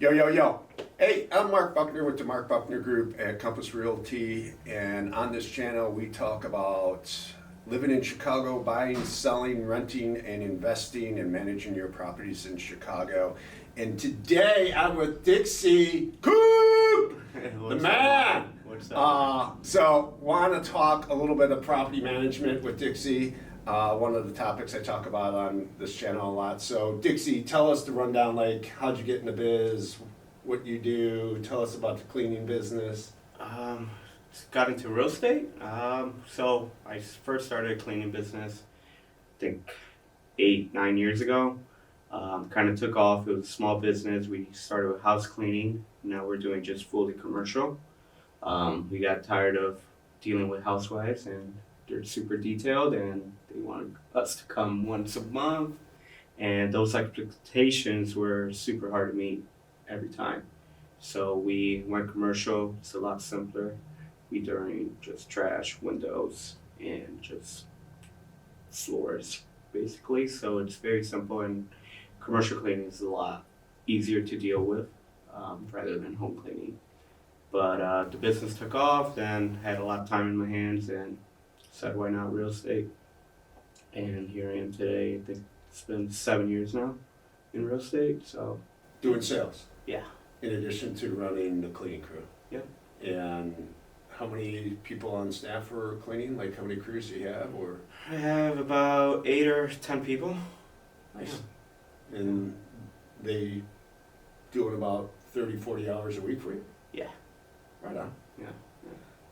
Yo, yo, yo. Hey, I'm Mark Buckner with the Mark Buckner Group at Compass Realty, and on this channel we talk about living in Chicago, buying, selling, renting, and investing and managing your properties in Chicago. And today I'm with Dixie, the man. What's up? So want to talk a little bit of property management with Dixie. One of the topics I talk about on this channel a lot. So Dixie, tell us the rundown, like how'd you get in the biz, what you do, tell us about the cleaning business. Got into real estate. So I first started a cleaning business, I think 8-9 years ago. Kind of took off. It was a small business. We started with house cleaning. Now we're doing just fully commercial. We got tired of dealing with housewives, and they're super detailed, and they wanted us to come once a month. And those expectations were super hard to meet every time. So we went commercial. It's a lot simpler. We doing just trash, windows, and just floors, basically. So it's very simple, and commercial cleaning is a lot easier to deal with rather than home cleaning. But the business took off, then had a lot of time in my hands, and said, why not real estate? And here I am today. I think it's been 7 years now in real estate. So Doing sales. Yeah. In addition to running the cleaning crew. Yep. And how many people on staff for cleaning? Like how many crews do you have? Or I have about 8 or 10 people. nice. And they doing about 30-40 hours a week for you? Yeah. Right on. Yeah.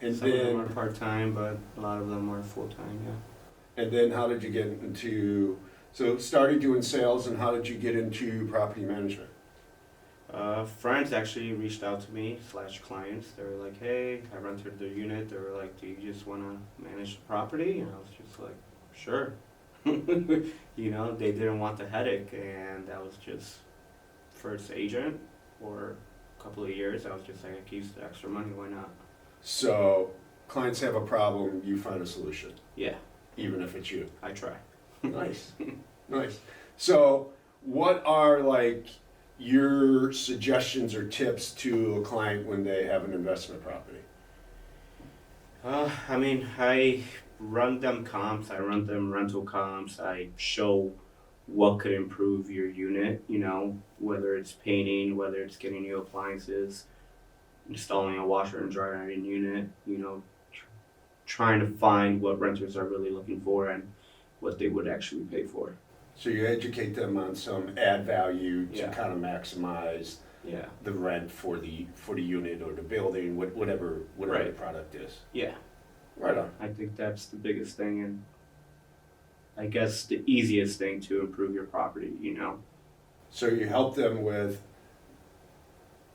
And Some of them then are part-time, but a lot of them are full-time, yeah. And then how did you get into, so started doing sales, and how did you get into property management? Friends actually reached out to me, clients. They were like, hey, I rented their unit. They were like, do you just want to manage the property? And I was just like, sure. You know, they didn't want the headache, and that was just first agent for a couple of years. I was just like, I can use the extra money, why not? So clients have a problem, you find a solution, Yeah, even if it's you. I try. Nice, nice. So what are like your suggestions or tips to a client when they have an investment property? I mean, I run them comps, I run them rental comps, I show what could improve your unit, you know, whether it's painting, whether it's getting new appliances, installing a washer and dryer in unit, you know, trying to find what renters are really looking for and what they would actually pay for. So you educate them on some add value to Yeah. kind of maximize Yeah. the rent for the unit or the building, whatever the Right. product is. Yeah. Right on. I think that's the biggest thing, and I guess the easiest thing to improve your property, you know. So you help them with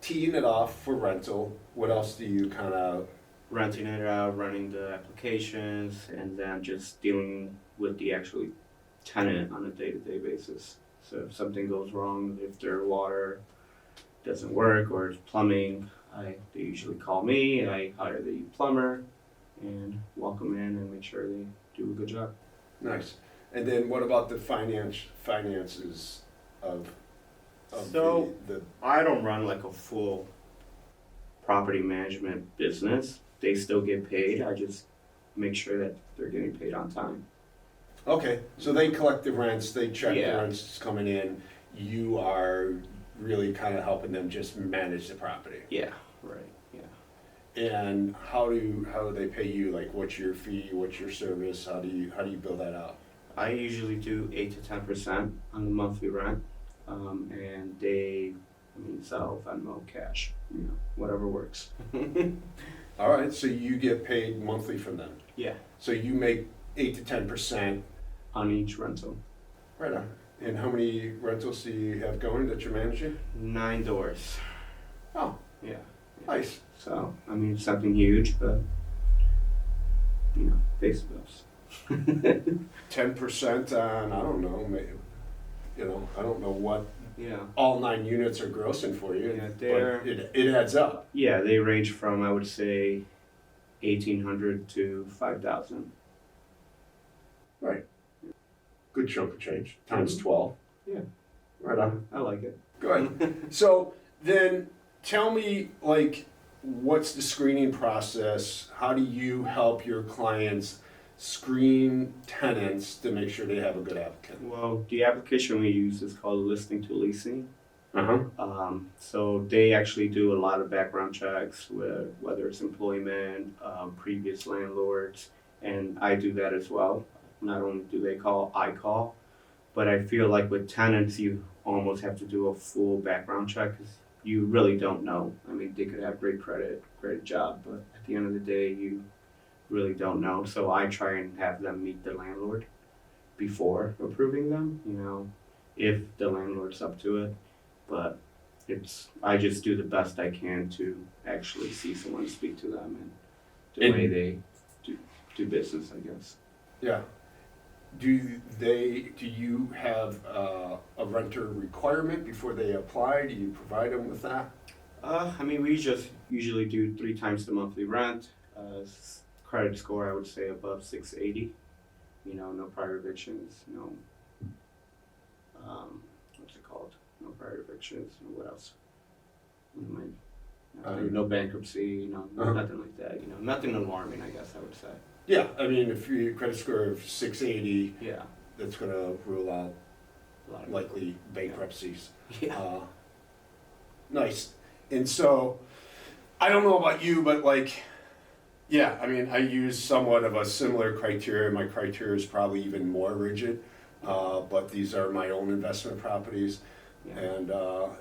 teeing it off for rental. What else do you kind of? Renting it out, running the applications, and then just dealing with the actual tenant on a day-to-day basis. So if something goes wrong, if their water doesn't work or it's plumbing, they usually call me. I hire the plumber and walk them in and make sure they do a good job. Nice. And then what about the finances of So the I don't run like a full property management business. They still get paid. I just make sure that they're getting paid on time. Okay, so they collect the rents, they check the Yeah. rents coming in. You are really kind of helping them just manage the property. Yeah, right. Yeah. And how do they pay you? Like, what's your fee? What's your service? How do you build that out? I usually do 8 to 10% on the monthly rent, and they, sell Venmo, cash, you know, whatever works. All right, so you get paid monthly from them. Yeah, So you make 8 to 10%. on each rental. Right on. And how many rentals do you have going that you're managing? 9 doors. Oh, Yeah. nice. So, something huge, but, you know, face the bills. 10% on, I don't know, maybe, I don't know what Yeah. all 9 units are grossing for you, Yeah, but it adds up. Yeah, they range from, I would say, 1,800 to 5,000. Right. Good chunk of change. Times 12. Yeah. Right on. I like it. Good. So Then tell me, like, what's the screening process? How do you help your clients screen tenants to make sure they have a good applicant? Well, the application we use is called listing to leasing. Uh-huh. So they actually do a lot of background checks, whether it's employment, previous landlords, and I do that as well. Not only do they call, I call, but I feel like with tenants, you almost have to do a full background check because you really don't know. I mean, they could have great credit, great job, but at the end of the day, you really don't know. So I try and have them meet the landlord before approving them, if the landlord's up to it. But I just do the best I can to actually see someone, speak to them, and the way they do business, I guess. Yeah. Do you have a renter requirement before they apply? Do you provide them with that? I mean, we just usually do 3 times the monthly rent. Credit score, I would say above 680. No prior evictions, no, what's it called? No prior evictions, what else? No bankruptcy, nothing like that, nothing alarming, I guess I would say. Yeah, I mean, if your credit score of 680, Yeah. that's going to rule out A lot of likely bankruptcies. Yeah. Nice. And so, I don't know about you, but yeah, I mean, I use somewhat of a similar criteria. My criteria is probably even more rigid, but these are my own investment properties, Yeah. and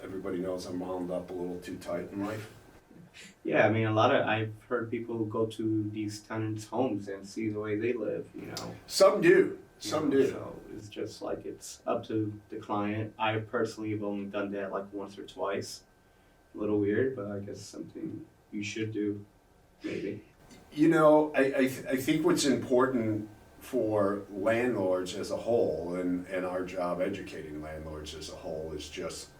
everybody knows I'm wound up a little too tight in life. Yeah, I mean, I've heard people who go to these tenants' homes and see the way they live, Some do. Some do. So it's just like it's up to the client. I personally have only done that like once or twice. A little weird, but I guess something you should do, maybe. I think what's important for landlords as a whole, and our job educating landlords as a whole, is just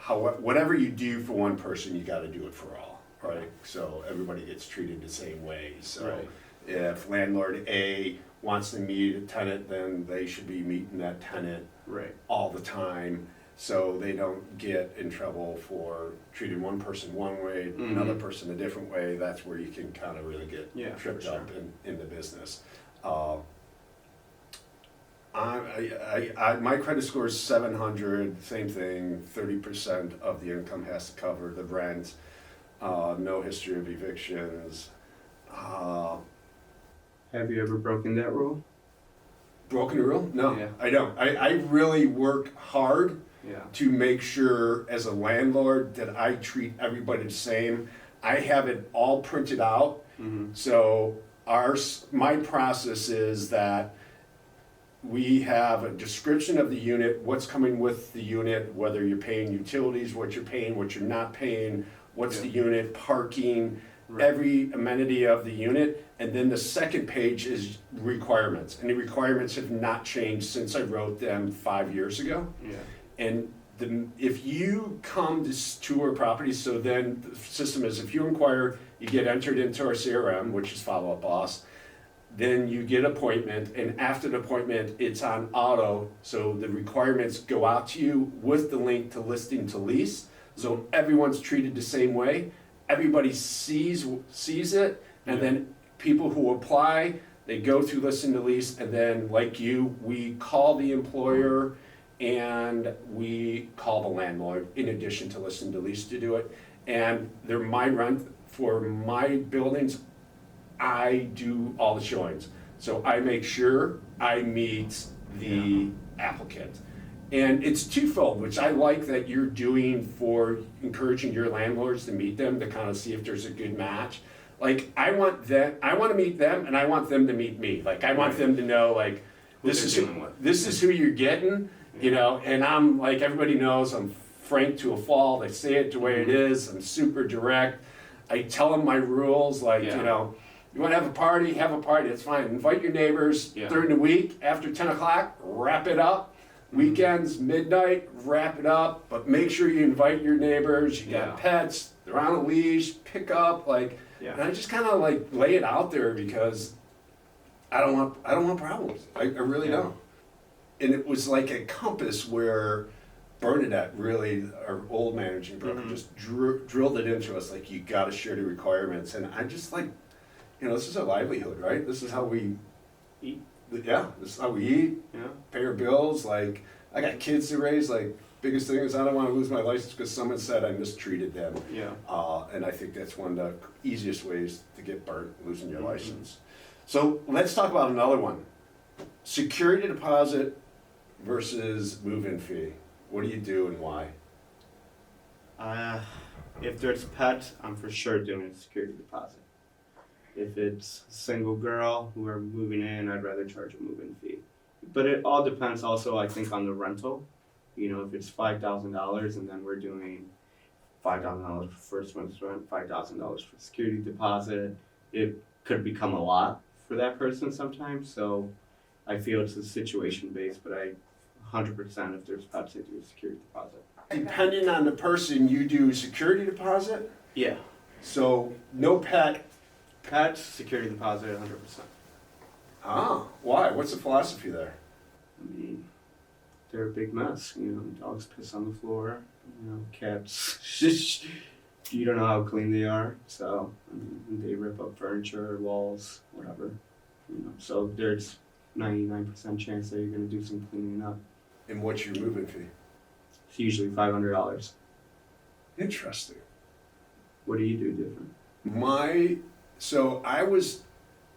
whatever you do for one person, you got to do it for all, right? So everybody gets treated the same way. So Right. if landlord A wants to meet a tenant, then they should be meeting that tenant Right. all the time, so they don't get in trouble for treating one person one way, another person a different way. That's where you can kind of really get tripped for sure. up in the business. My credit score is 700, same thing, 30% of the income has to cover the rent, no history of evictions. Have you ever broken that rule? Broken the rule? No, Yeah. I don't. I really work hard Yeah. to make sure as a landlord that I treat everybody the same. I have it all printed out. Mm-hmm. So my process is that we have a description of the unit, what's coming with the unit, whether you're paying utilities, what you're paying, what you're not paying, what's the unit, parking, Right. every amenity of the unit. And then the second page is requirements. And the requirements have not changed since I wrote them 5 years ago. Yeah. And if you come to tour properties, so then the system is, if you inquire, you get entered into our CRM, which is Follow Up Boss. Then you get appointment, and after the appointment, it's on auto, so the requirements go out to you with the link to listing to lease. So everyone's treated the same way. Everybody sees it, and then people who apply, they go through listing to lease, and then like you, we call the employer and we call the landlord in addition to listing to lease to do it. And they're my rent for my buildings. I do all the showings. So I make sure I meet the applicant. And it's twofold, which I like that you're doing for encouraging your landlords to meet them, to kind of see if there's a good match. Like, I want to meet them, and I want them to meet me. Like, I want them to know, like, this is who you're getting, and I'm, like, everybody knows I'm frank to a fault. I say it the way it is. I'm super direct. I tell them my rules, like, you want to have a party, it's fine. Invite your neighbors during the week, after 10 o'clock, wrap it up. Weekends, midnight, wrap it up, but make sure you invite your neighbors. You got pets, they're on a leash, pick up, and I just kind of lay it out there because I don't want problems. I really don't. And it was like a compass where Bernadette, really, our old managing broker, just drilled it into us, like, you gotta share the requirements. And I'm just like, this is our livelihood, right? This is how we Eat. Yeah, this is how we eat, Yeah. pay our bills. Like, I got kids to raise. Like, biggest thing is I don't want to lose my license because someone said I mistreated them. Yeah. And I think that's one of the easiest ways to get burnt, losing your license. So let's talk about another one. Security deposit versus move-in fee. What do you do and why? If there's pets, I'm for sure doing a security deposit. If it's a single girl who are moving in, I'd rather charge a move-in fee. But it all depends also, I think, on the rental. If it's $5,000 and then we're doing $5,000 for first month's rent, $5,000 for security deposit, it could become a lot for that person sometimes. So I feel it's a situation based, but 100% if there's pets, I do a security deposit. Depending on the person, you do security deposit? Yeah. So no pet. Pets, security deposit, 100%. Ah, why? What's the philosophy there? I mean, they're a big mess. Dogs piss on the floor. Cats. You don't know how clean they are. So they rip up furniture, walls, whatever. So there's 99% chance that you're gonna do some cleaning up. And what's your move-in fee? It's usually $500. Interesting. What do you do different? So I was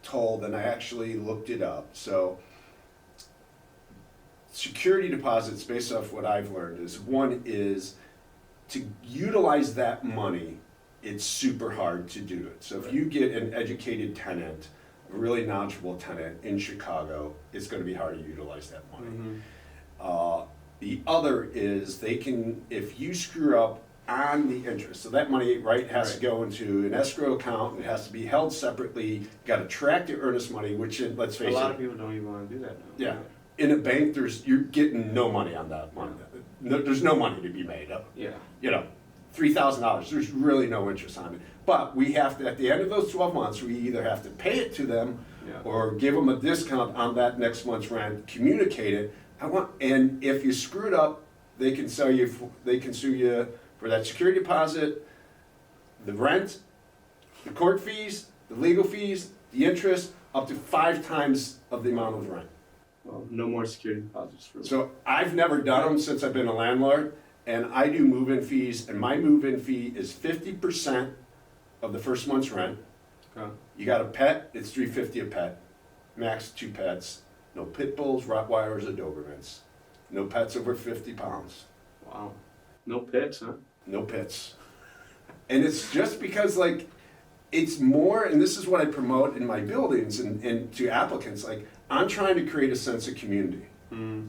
told, and I actually looked it up, so security deposits, based off what I've learned, is to utilize that money, it's super hard to do it. So if you get an educated tenant, a really knowledgeable tenant in Chicago, it's gonna be hard to utilize that money. The other is if you screw up on the interest, so that money, right, has to go into an escrow account, it has to be held separately, gotta track the earnest money, which, let's face it. A lot of people don't even wanna do that now. Yeah. In a bank, you're getting no money on that money. There's no money to be made up. Yeah. $3,000, there's really no interest on it. But we have to, at the end of those 12 months, we either have to pay it to them or give them a discount on that next month's rent, communicate it. And if you screw it up, they can sue you for that security deposit, the rent, the court fees, the legal fees, the interest, up to 5 times of the amount of rent. Well, no more security deposits for me. So I've never done them since I've been a landlord, and I do move-in fees, and my move-in fee is 50% of the first month's rent. Okay. You got a pet, it's $350 a pet, max 2 pets. No pit bulls, Rottweilers, or Dobermans. No pets over 50 pounds. Wow. No pets, huh? No pets. And it's just because, like, it's more, and this is what I promote in my buildings and to applicants, like, I'm trying to create a sense of community.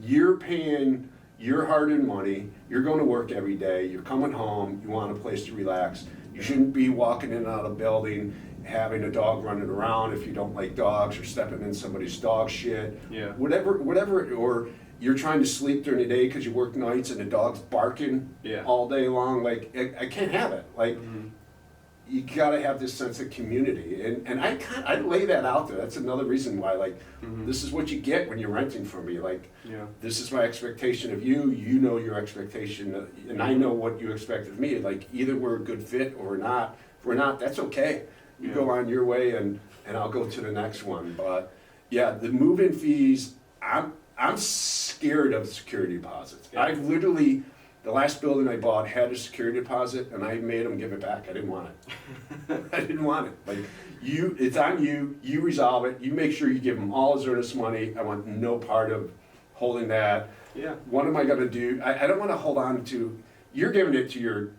You're paying your hard-earned money, you're going to work every day, you're coming home, you want a place to relax. You shouldn't be walking in and out of a building having a dog running around if you don't like dogs, or stepping in somebody's dog shit. Yeah. Whatever, or you're trying to sleep during the day because you work nights and the dog's barking all day long. Like, I can't have it. Like, you gotta have this sense of community. And I lay that out there. That's another reason why, like, this is what you get when you're renting from me. Like, this is my expectation of you, you know your expectation, and I know what you expect of me. Like, either we're a good fit or we're not. If we're not, that's okay. You go on your way and I'll go to the next one. But yeah, the move-in fees, I'm scared of security deposits. I've literally, the last building I bought had a security deposit and I made them give it back. I didn't want it. I didn't want it. Like, it's on you, you resolve it, you make sure you give them all his earnest money. I want no part of holding that. Yeah. What am I gonna do? I don't wanna hold on to, you're giving it to your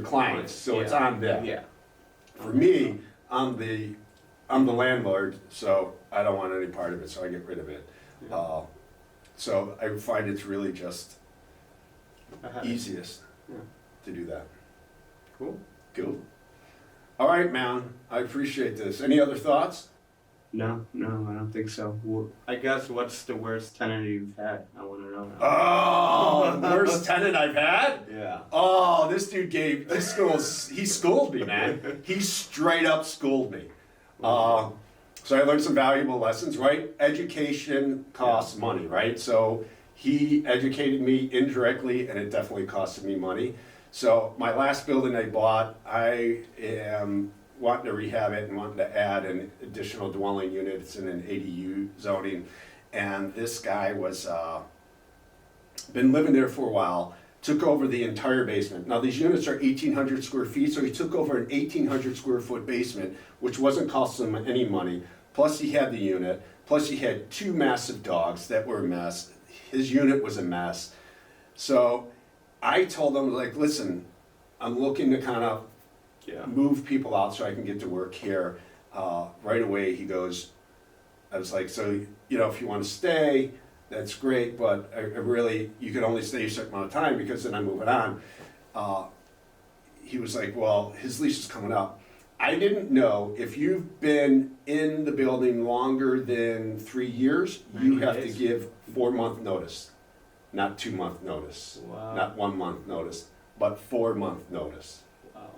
clients, so it's on them. Yeah. For me, I'm the landlord, so I don't want any part of it, so I get rid of it. So I find it's really just easiest to do that. Cool. All right, man, I appreciate this. Any other thoughts? No, I don't think so. I guess what's the worst tenant you've had? I want to know now. Oh, worst tenant I've had? Yeah. Oh, this dude he schooled me, man. He straight up schooled me. So I learned some valuable lessons, right? Education costs money, right? So he educated me indirectly, and it definitely costed me money. So my last building I bought, I am wanting to rehab it and wanting to add an additional dwelling unit. It's in an ADU zoning, and this guy was been living there for a while. Took over the entire basement. Now these units are 1,800 square feet, so he took over an 1,800 square foot basement, which wasn't costing him any money. Plus he had the unit, plus he had 2 massive dogs that were a mess. His unit was a mess. So I told him, like, listen, I'm looking to kind of move people out so I can get to work here. Right away he goes, I was like, so, you know, if you want to stay, that's great, but I really, you can only stay a certain amount of time because then I'm moving on. He was like, well, his lease is coming up. I didn't know if you've been in the building longer than 3 years, you have to give 4-month notice, not 2-month notice, not 1 month notice, but 4-month notice. Wow.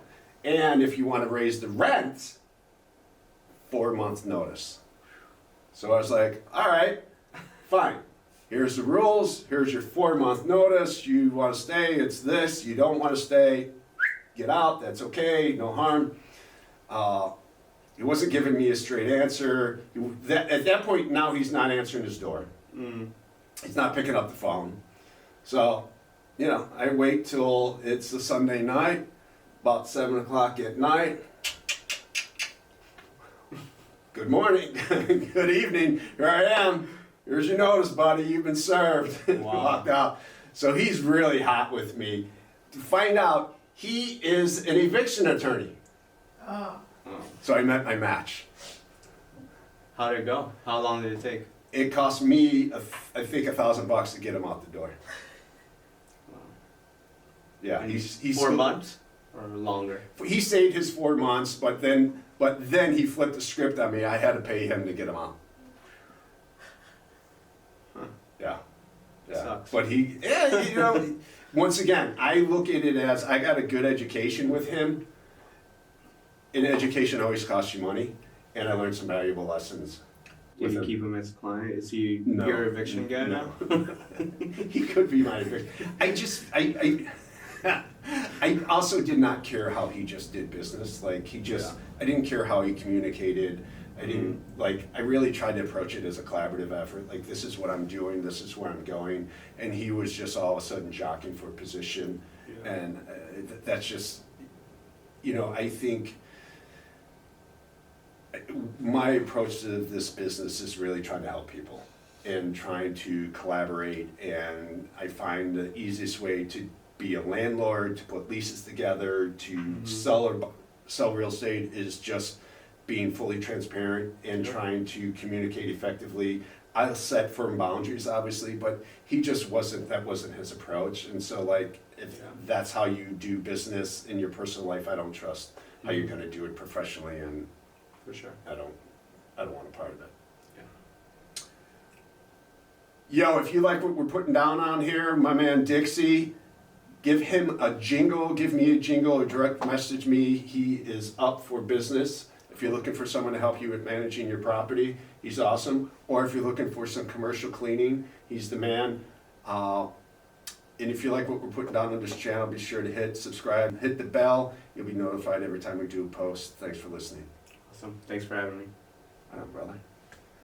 And if you want to raise the rent, 4-month notice. So I was like, all right, fine. Here's the rules, here's your 4-month notice, you want to stay, it's this, you don't want to stay, get out, that's okay, no harm. He wasn't giving me a straight answer. At that point, now he's not answering his door. He's not picking up the phone. So, you know, I wait till it's a Sunday night, about 7 o'clock at night. Good morning, good evening, here I am. Here's your notice, buddy, you've been served. Wow. Walked out. So he's really hot with me. To find out, he is an eviction attorney. Oh. So I met my match. How'd it go? How long did it take? It cost me, I think, $1,000 to get him out the door. Wow. Yeah, And he's 4 still- months or longer? He stayed his 4 months, but then he flipped the script on me. I had to pay him to get him out. Huh. Yeah. Sucks. But you know, once again, I look at it as I got a good education with him. And education always costs you money, and I learned some valuable lessons. Did you him. keep him as a client? Is he No. your eviction guy now? He could be my eviction. I also did not care how he just did business. Like I didn't care how he communicated. I really tried to approach it as a collaborative effort. Like, this is what I'm doing, this is where I'm going. And he was just all of a sudden jockeying for a position. Yeah. And that's just, you know, I think my approach to this business is really trying to help people and trying to collaborate. And I find the easiest way to be a landlord, to put leases together, to sell real estate is just being fully transparent and trying to communicate effectively. I'll set firm boundaries, obviously, but that wasn't his approach. And so, like, if that's how you do business in your personal life, I don't trust how you're gonna do it professionally, and For sure. I don't want a part of it. Yeah. Yo, if you like what we're putting down on here, my man Dixie, give him a jingle, give me a jingle, or direct message me. He is up for business. If you're looking for someone to help you with managing your property, he's awesome. Or if you're looking for some commercial cleaning, he's the man. And if you like what we're putting down on this channel, be sure to hit subscribe, hit the bell. You'll be notified every time we do a post. Thanks for listening. Awesome. Thanks for having me. Brother.